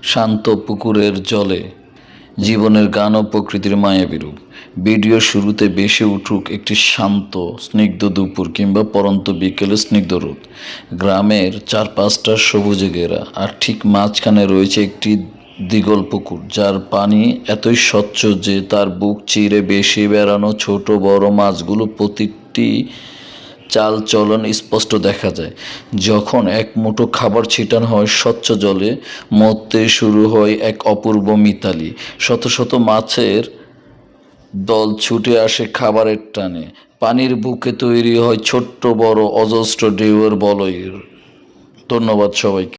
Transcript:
শান্ত পুকুরের জলে জীবনের গান ও প্রকৃতির মায়াবী রূপ। ভিডিও শুরুতে ভেসে উঠুক একটি শান্ত স্নিগ্ধ দুপুর কিংবা পরন্ত বিকেলের স্নিগ্ধ রোদ। গ্রামের চারপাশটা সবুজে ঘেরা, আর ঠিক মাঝখানে রয়েছে একটি দিগল পুকুর, যার পানি এতই স্বচ্ছ যে তার বুক চিরে ভেসে বেড়ানো ছোট বড় মাছগুলো প্রতিটি চাল চলন স্পষ্ট দেখা যায়। যখন এক মুঠো খাবার ছিটানো হয় স্বচ্ছ জলে, মধ্যে শুরু হয় এক অপূর্ব মিতালি। শত শত মাছের দল ছুটে আসে খাবারের টানে। পানির বুকে তৈরি হয় ছোট্ট বড় অজস্র ঢেউয়ের বলয়। ধন্যবাদ সবাইকে।